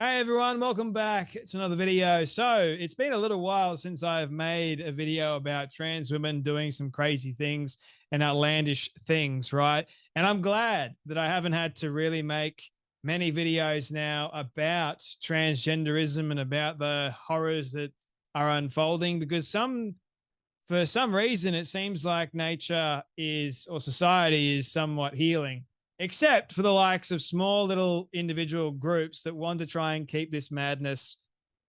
Hey everyone, welcome back to another video. So it's been a little while since I've made a video about trans women doing some crazy things and outlandish things, right? And I'm glad that I haven't had to really make many videos now about transgenderism and about the horrors that are unfolding, because for some reason it seems like nature is, or society is, somewhat healing, except for the likes of small little individual groups that want to try and keep this madness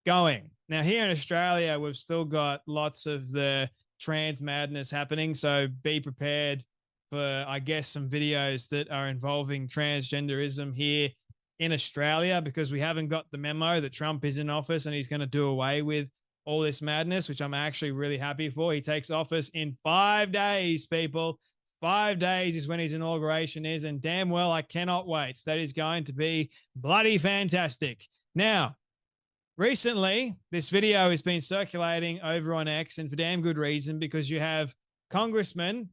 going. Now, here in Australia, we've still got lots of the trans madness happening. So be prepared for, I guess, some videos that are involving transgenderism here in Australia, because we haven't got the memo that Trump is in office and he's going to do away with all this madness, which I'm actually really happy for. He takes office in 5 days, people. 5 days is when his inauguration is, and damn well I cannot wait. That is going to be bloody fantastic. Now, recently, this video has been circulating over on X, and for damn good reason, because you have Congressman,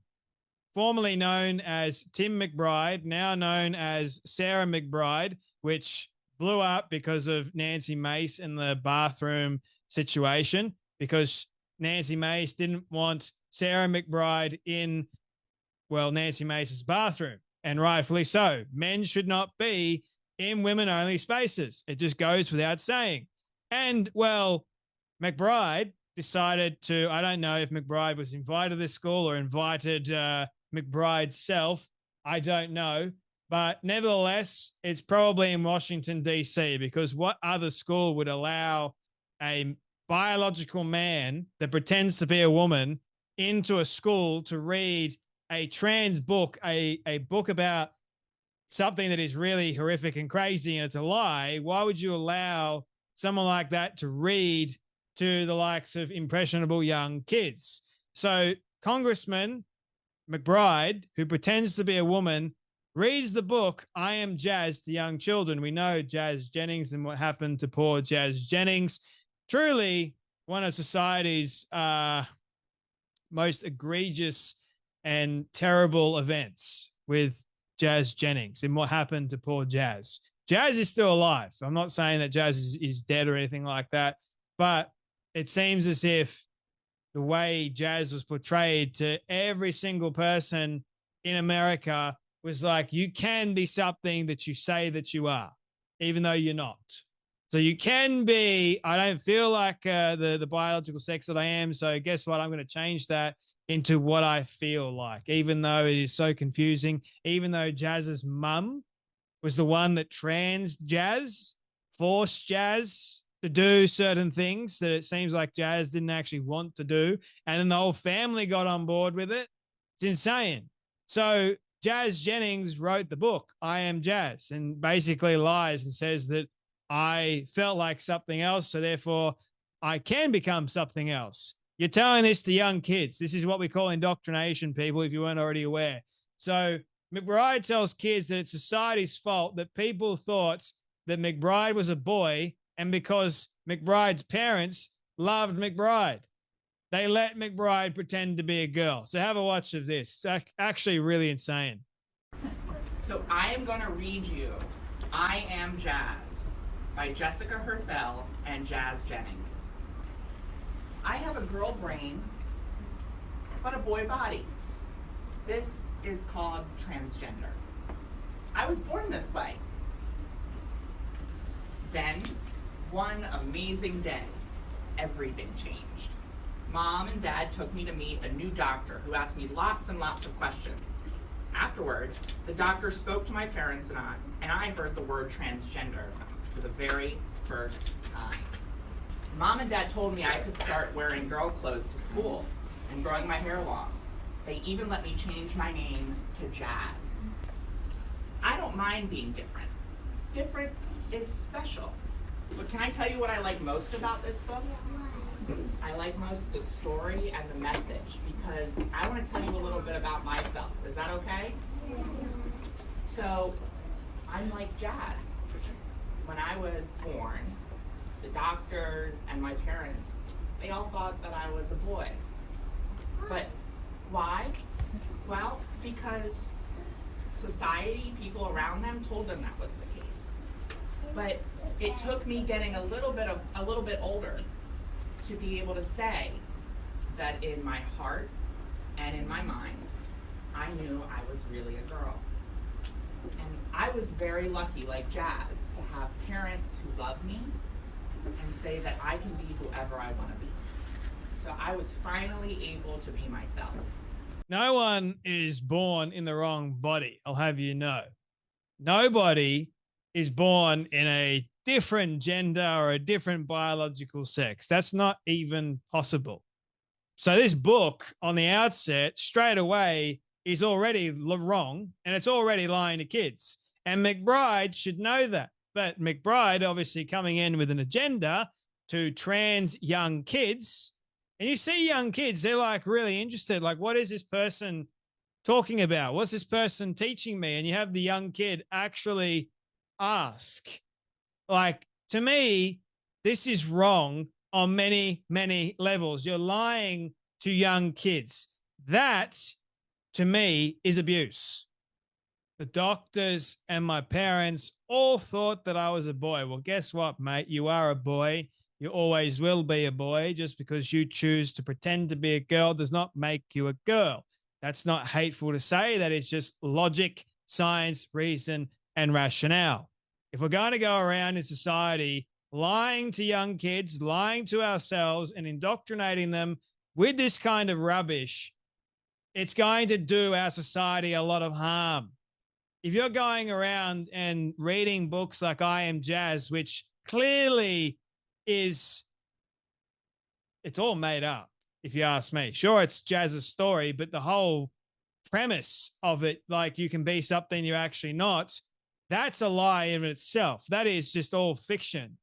formerly known as Tim McBride, now known as Sarah McBride, which blew up because of Nancy Mace in the bathroom situation, because Nancy Mace didn't want Sarah McBride in, well, Nancy Mace's bathroom, and rightfully so. Men should not be in women-only spaces. It just goes without saying. And, well, McBride decided to, I don't know if McBride was invited to this school or invited McBride's self. I don't know. But nevertheless, it's probably in Washington, D.C., because what other school would allow a biological man that pretends to be a woman into a school to read a trans book, a book about something that is really horrific and crazy, and it's a lie? Why would you allow someone like that to read to the likes of impressionable young kids? So Congressman McBride, who pretends to be a woman, reads the book I Am Jazz to young children. We know Jazz Jennings and what happened to poor Jazz Jennings. Truly one of society's most egregious and terrible events with Jazz Jennings and what happened to poor Jazz. Jazz is still alive. I'm not saying that Jazz is dead or anything like that, but it seems as if the way Jazz was portrayed to every single person in America was like, you can be something that you say that you are, even though you're not. So you can be, I don't feel like the biological sex that I am, so guess what? I'm going to change that into what I feel like, even though it is so confusing, even though Jazz's mum was the one that forced Jazz to do certain things that it seems like Jazz didn't actually want to do. And then the whole family got on board with it. It's insane. So Jazz Jennings wrote the book, I Am Jazz, and basically lies and says that I felt like something else, so therefore I can become something else. You're telling this to young kids. This is what we call indoctrination, people, if you weren't already aware. So McBride tells kids that it's society's fault that people thought that McBride was a boy, and because McBride's parents loved McBride, they let McBride pretend to be a girl. So have a watch of this. It's actually really insane. So I am going to read you I Am Jazz by Jessica Herthel and Jazz Jennings. I have a girl brain, but a boy body. This is called transgender. I was born this way. Then, one amazing day, everything changed. Mom and Dad took me to meet a new doctor who asked me lots and lots of questions. Afterward, the doctor spoke to my parents and I heard the word transgender for the very first time. Mom and Dad told me I could start wearing girl clothes to school and growing my hair long. They even let me change my name to Jazz. I don't mind being different. Different is special. But can I tell you what I like most about this book? I like most the story and the message, because I want to tell you a little bit about myself. Is that okay? So, I'm like Jazz. When I was born, the doctors and my parents, they all thought that I was a boy. But why? Well, because society, people around them told them that was the case. But it took me getting a little bit older to be able to say that in my heart and in my mind, I knew I was really a girl. And I was very lucky, like Jazz, to have parents who love me and say that I can be whoever I want to be. So I was finally able to be myself. No one is born in the wrong body, I'll have you know. Nobody is born in a different gender or a different biological sex. That's not even possible. So this book on the outset, straight away, is already wrong, and it's already lying to kids. And McBride should know that. But McBride obviously coming in with an agenda to trans young kids. And you see young kids, they're like really interested. Like, what is this person talking about? What's this person teaching me? And you have the young kid actually ask. Like, to me, this is wrong on many, many levels. You're lying to young kids. That, to me, is abuse. The doctors and my parents all thought that I was a boy. Well, guess what, mate? You are a boy. You always will be a boy. Just because you choose to pretend to be a girl does not make you a girl. That's not hateful to say. That is just logic, science, reason, and rationale. If we're going to go around in society lying to young kids, lying to ourselves, and indoctrinating them with this kind of rubbish, it's going to do our society a lot of harm. If you're going around and reading books like I Am Jazz, which clearly is, it's all made up, if you ask me. Sure, it's Jazz's story, but the whole premise of it, like you can be something you're actually not, that's a lie in itself. That is just all fiction.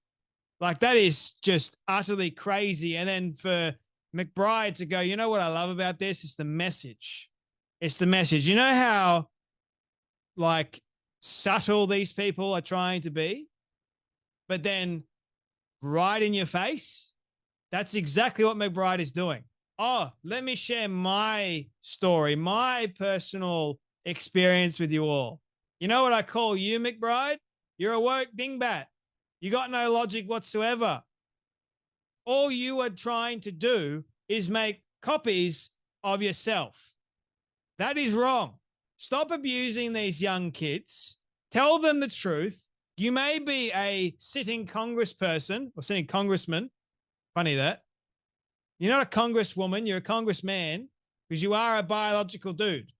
Like, that is just utterly crazy. And then for McBride to go, you know what I love about this? It's the message. It's the message. You know how, like, subtle these people are trying to be, but then right in your face? That's exactly what McBride is doing. Oh, let me share my story, my personal experience with you all. You know what I call you, McBride? You're a woke dingbat. You got no logic whatsoever. All you are trying to do is make copies of yourself. That is wrong. Stop abusing these young kids. Tell them the truth. You may be a sitting congressperson or sitting congressman. Funny that. You're not a congresswoman. You're a congressman because you are a biological dude.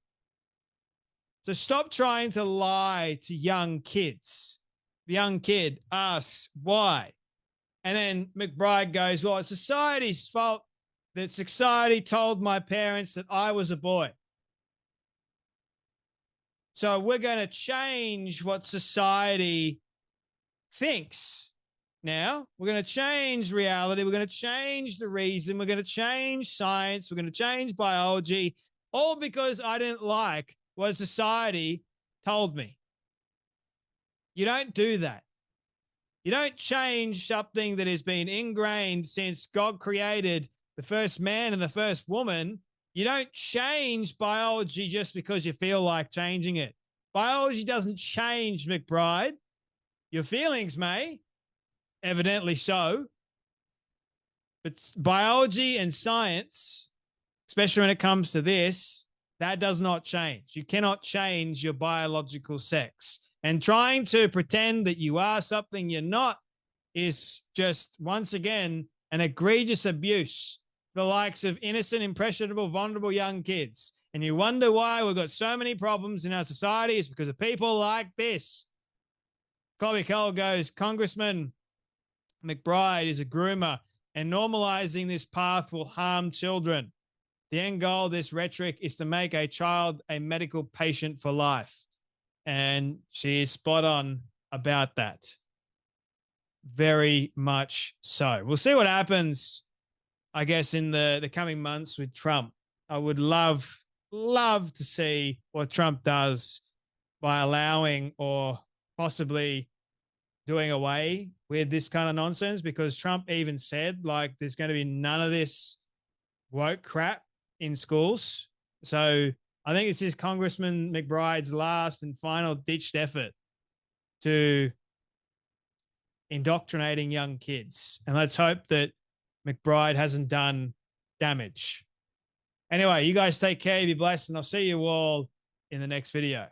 So stop trying to lie to young kids. The young kid asks why. And then McBride goes, well, it's society's fault that society told my parents that I was a boy. So we're going to change what society thinks. Now we're going to change reality. We're going to change the reason. We're going to change science. We're going to change biology, all because I didn't like what society told me. You don't do that. You don't change something that has been ingrained since God created the first man and the first woman. You don't change biology just because you feel like changing it. Biology doesn't change, McBride. Your feelings may, evidently so. But biology and science, especially when it comes to this, that does not change. You cannot change your biological sex. And trying to pretend that you are something you're not is just, once again, an egregious abuse for the likes of innocent, impressionable, vulnerable young kids. And you wonder why we've got so many problems in our society. It's because of people like this. Colby Cole goes, Congressman McBride is a groomer, and normalizing this path will harm children. The end goal of this rhetoric is to make a child a medical patient for life. And she is spot on about that. Very much so. We'll see what happens, I guess, in the coming months with Trump. I would love to see what Trump does by allowing or possibly doing away with this kind of nonsense, because Trump even said, like, there's going to be none of this woke crap in schools. So I think this is Congressman McBride's last and final ditched effort to indoctrinating young kids. And let's hope that McBride hasn't done damage. Anyway, you guys take care, be blessed, and I'll see you all in the next video.